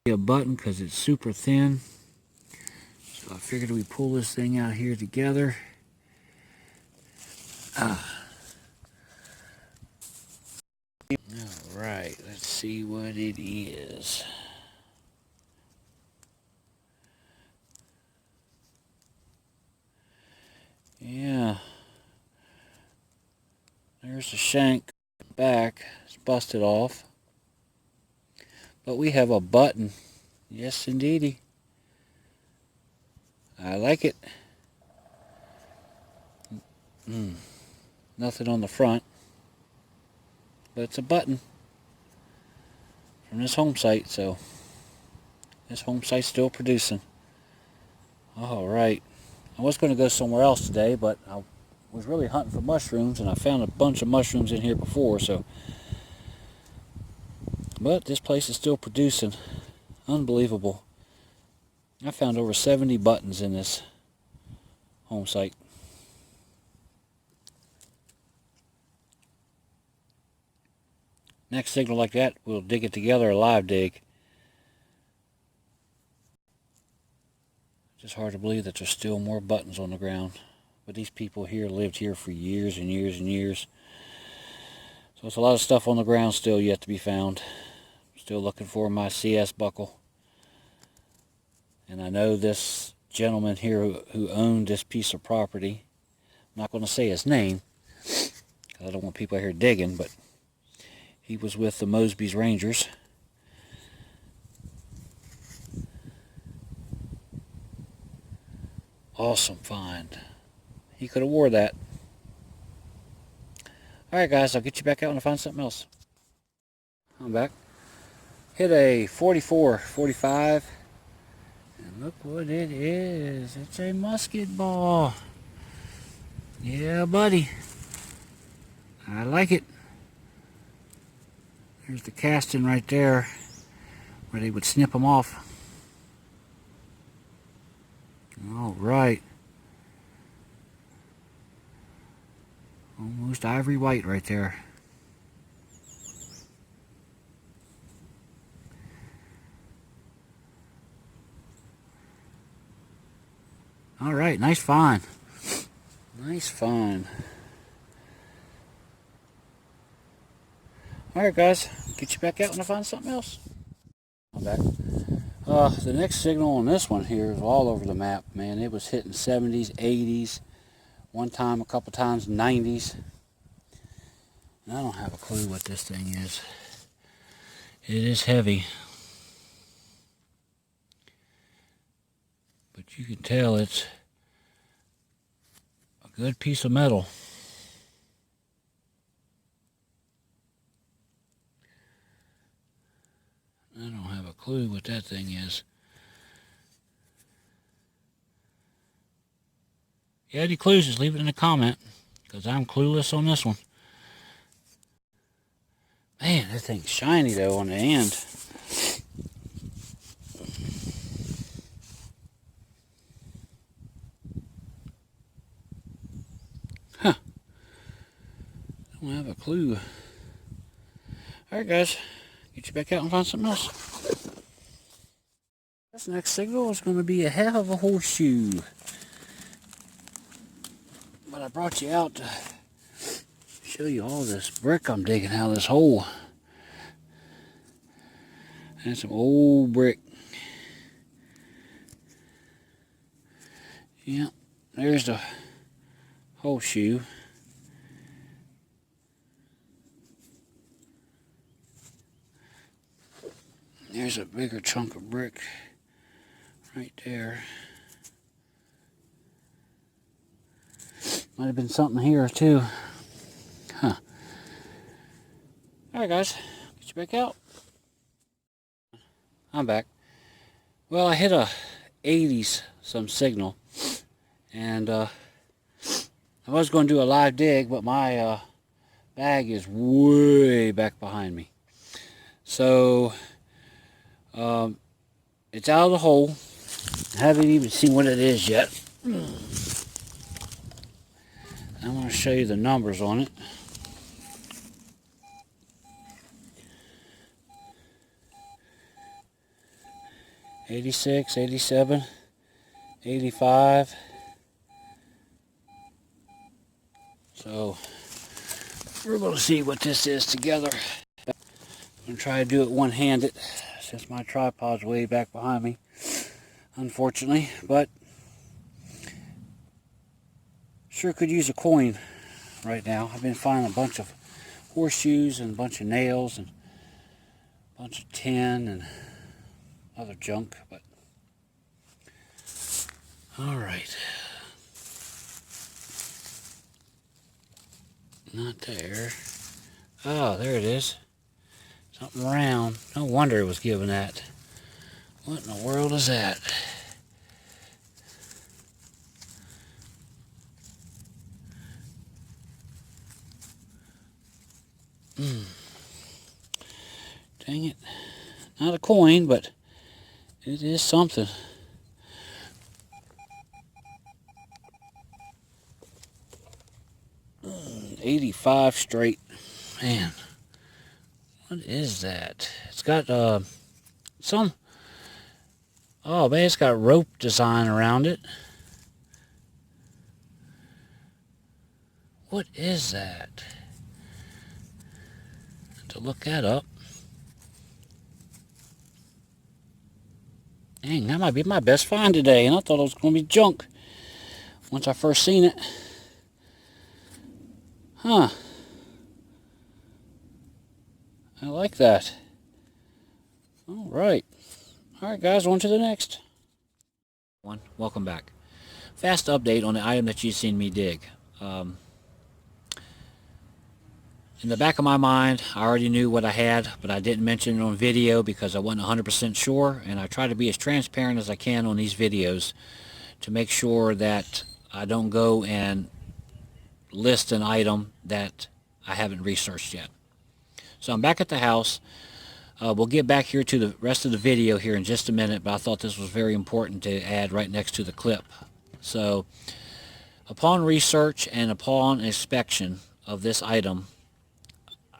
a button because it's super thin. So I figured we pull this thing out here together. Alright, let's see what it is. Yeah. There's the shank back. It's busted off. But we have a button. Yes, indeedy. I like it. Nothing on the front. But it's a button from this home site, so this home site's still producing. Alright. I was going to go somewhere else today, but I was really hunting for mushrooms, and I found a bunch of mushrooms in here before, so. But this place is still producing. Unbelievable. I found over 70 buttons in this home site. Next signal like that, we'll dig it together, a live dig. Just hard to believe that there's still more buttons on the ground. But these people here lived here for years and years and years. So it's a lot of stuff on the ground still yet to be found. Still looking for my CS buckle. And I know this gentleman here who owned this piece of property. I'm not going to say his name, because I don't want people out here digging, but he was with the Mosby's Rangers. Awesome find. He could have wore that. Alright guys, I'll get you back out when I find something else. I'm back. Hit a 44-45. And look what it is. It's a musket ball. Yeah, buddy. I like it. There's the casting right there where they would snip them off. All right. Almost ivory white right there. All right, nice find. Nice find. All right, guys, get you back out when I find something else. I'm back. The next signal on this one here is all over the map, man. It was hitting 70s, 80s, one time, a couple times, 90s. And I don't have a clue what this thing is. It is heavy. But you can tell it's a good piece of metal. I don't have a clue what that thing is. If you have any clues, just leave it in the comment, because I'm clueless on this one. Man, that thing's shiny though on the end. Huh. I don't have a clue. Alright guys, get you back out and find something else. This next signal is going to be a hell of a horseshoe. But I brought you out to show you all this brick I'm digging out of this hole. And some old brick. Yeah, there's the horseshoe. There's a bigger chunk of brick right there. Might have been something here too. Huh. Alright guys, get you back out. I'm back. Well, I hit a 80s some signal. And I was going to do a live dig, but my bag is way back behind me. So it's out of the hole. I haven't even seen what it is yet. I'm going to show you the numbers on it. 86, 87, 85. So we're going to see what this is together. I'm going to try to do it one-handed since my tripod's way back behind me, unfortunately. But sure could use a coin right now. I've been finding a bunch of horseshoes and a bunch of nails and a bunch of tin and other junk. But all right. Not there. Oh, there it is. Something round. No wonder it was given that. What in the world is that? Dang it. Not a coin, but it is something. $85 straight. Man, what is that? It's got some... Oh man, it's got rope design around it. What is that? To look that up. Dang, that might be my best find today, and I thought it was going to be junk once I first seen it. Huh. I like that. Alright. Alright guys, on to the next. Welcome back. Fast update on the item that you've seen me dig. In the back of my mind, I already knew what I had, but I didn't mention it on video because I wasn't 100% sure, and I try to be as transparent as I can on these videos to make sure that I don't go and list an item that I haven't researched yet. So I'm back at the house. We'll get back here to the rest of the video here in just a minute, but I thought this was very important to add right next to the clip. So upon research and upon inspection of this item,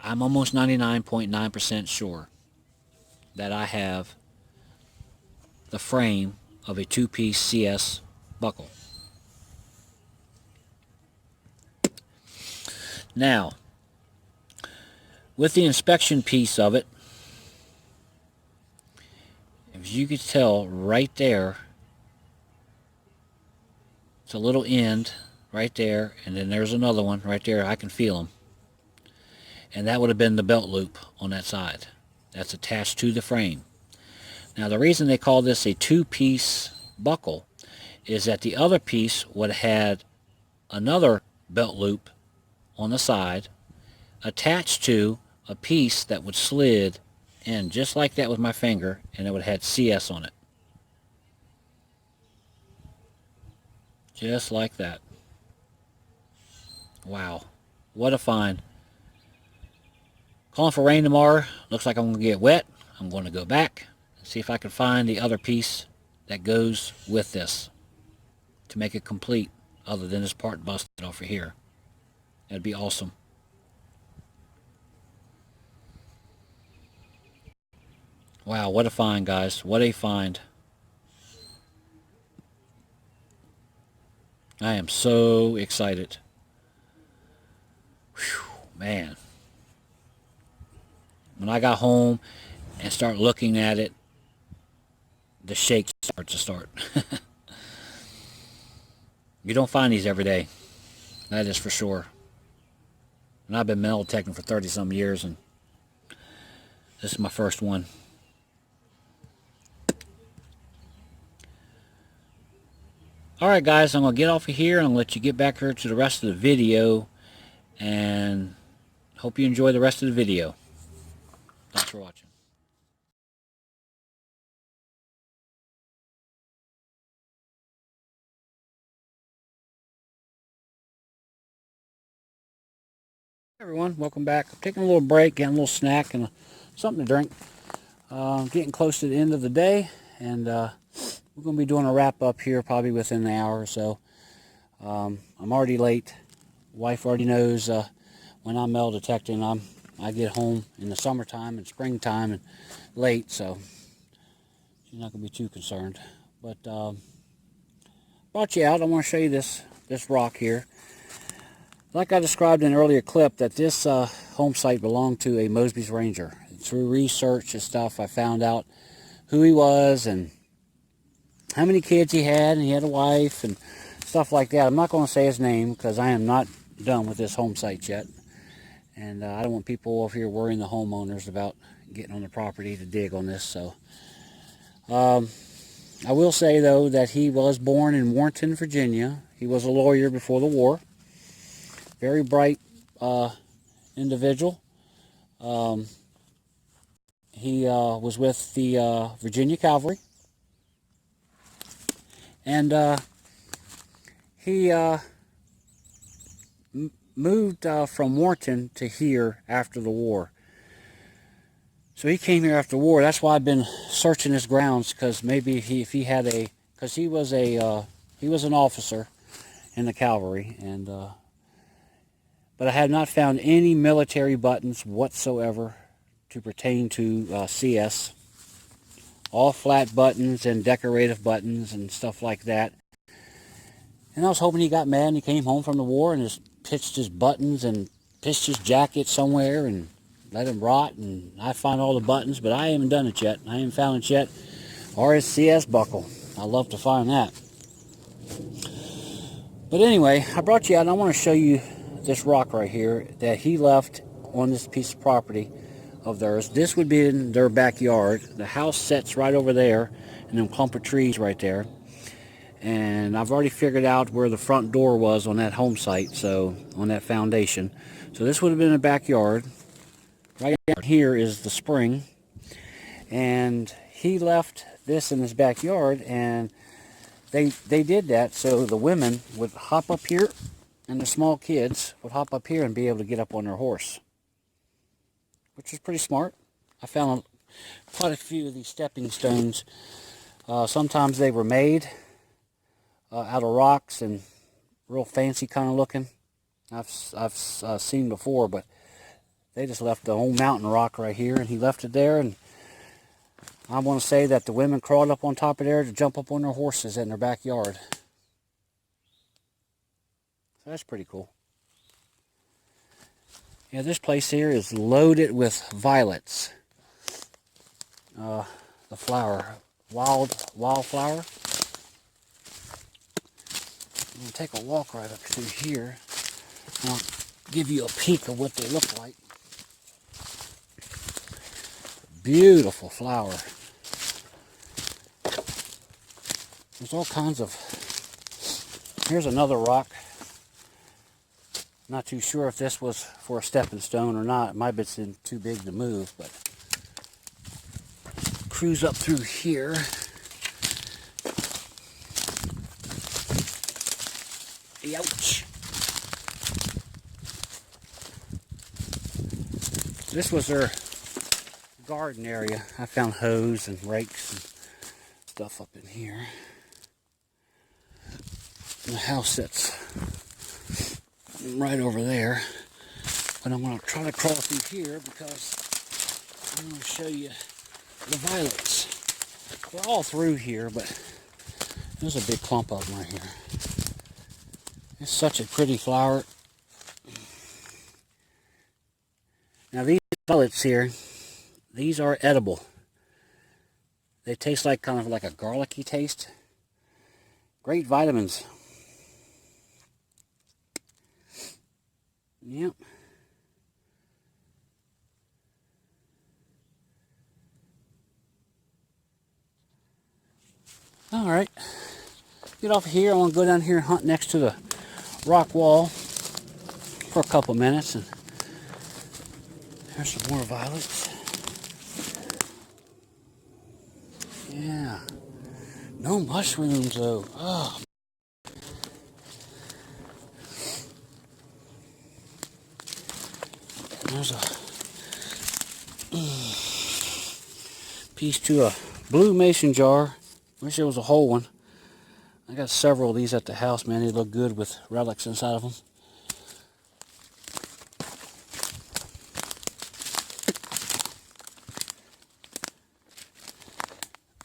I'm almost 99.9% sure that I have the frame of a two-piece CS buckle. Now, with the inspection piece of it, as you could tell right there, it's a little end right there, and then there's another one right there. I can feel them. And that would have been the belt loop on that side. That's attached to the frame. Now the reason they call this a two-piece buckle is that the other piece would have had another belt loop on the side attached to a piece that would slid in just like that with my finger, and it would have had CS on it. Just like that. Wow. What a find. Calling for rain tomorrow. Looks like I'm going to get wet. I'm going to go back and see if I can find the other piece that goes with this to make it complete other than this part busted over here. That'd be awesome. Wow, what a find, guys. What a find. I am so excited. Whew, man. When I got home and start looking at it, the shakes start. You don't find these every day. That is for sure. And I've been metal detecting for 30-some years, and this is my first one. Alright guys, I'm going to get off of here and I'm going to let you get back here to the rest of the video, and hope you enjoy the rest of the video. Thanks for watching. Hey everyone, welcome back. I'm taking a little break, getting a little snack and something to drink. Getting close to the end of the day, and we're going to be doing a wrap up here probably within an hour or so. I'm already late. Wife already knows when I'm metal detecting, I get home in the summertime and springtime and late, so she's not going to be too concerned. But brought you out. I want to show you this rock here. Like I described in an earlier clip, that this home site belonged to a Mosby's Ranger. Through research and stuff, I found out who he was and how many kids he had, and he had a wife and stuff like that. I'm not going to say his name because I am not done with this home site yet. And I don't want people over here worrying the homeowners about getting on the property to dig on this. So I will say, though, that he was born in Warrenton, Virginia. He was a lawyer before the war. Very bright individual. He was with the Virginia Cavalry. And he moved from Warrenton to here after the war. So he came here after the war. That's why I've been searching his grounds, because maybe if he had a, because he was an officer in the cavalry, and but I have not found any military buttons whatsoever to pertain to CS. All flat buttons and decorative buttons and stuff like that. And I was hoping he got mad and he came home from the war and just pitched his buttons and pitched his jacket somewhere and let him rot, and I find all the buttons, but I haven't done it yet. I haven't found it yet. Or his CS buckle. I'd love to find that. But anyway, I brought you out and I want to show you this rock right here that he left on this piece of property of theirs. This would be in their backyard. The house sits right over there and them clump of trees right there. And I've already figured out where the front door was on that home site, so on that foundation. So this would have been a backyard. Right here is the spring. And he left this in his backyard, and they did that so the women would hop up here and the small kids would hop up here and be able to get up on their horse, which is pretty smart. I found quite a few of these stepping stones. Sometimes they were made out of rocks and real fancy kind of looking. I've seen before, but they just left the old mountain rock right here, and he left it there. And I want to say that the women crawled up on top of there to jump up on their horses in their backyard. So that's pretty cool. Yeah, this place here is loaded with violets. The flower, wildflower. I'm going to take a walk right up through here, and I'll give you a peek of what they look like. Beautiful flower. There's all kinds of... Here's another rock. Not too sure if this was for a stepping stone or not. It might have been too big to move, but cruise up through here. Ouch. This was their garden area. I found hoes and rakes and stuff up in here. And the house sits right over there. But I'm going to try to crawl through here because I'm going to show you the violets. They're all through here, but there's a big clump of them right here. It's such a pretty flower. Now these violets here, these are edible. They taste like kind of like a garlicky taste. Great vitamins. Yep. All right. Get off of here. I want to go down here and hunt next to the rock wall for a couple minutes, and there's some more violets. Yeah, no mushrooms though. Oh, there's a piece to a blue mason jar. Wish there was a whole one. I got several of these at the house, man. They look good with relics inside of them.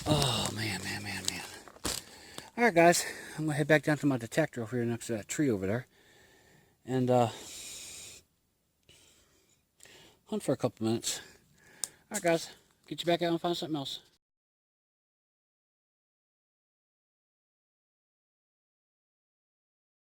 Oh. Alright guys, I'm going to head back down to my detector over here next to that tree over there. And hunt for a couple minutes. Alright guys, get you back out and find something else.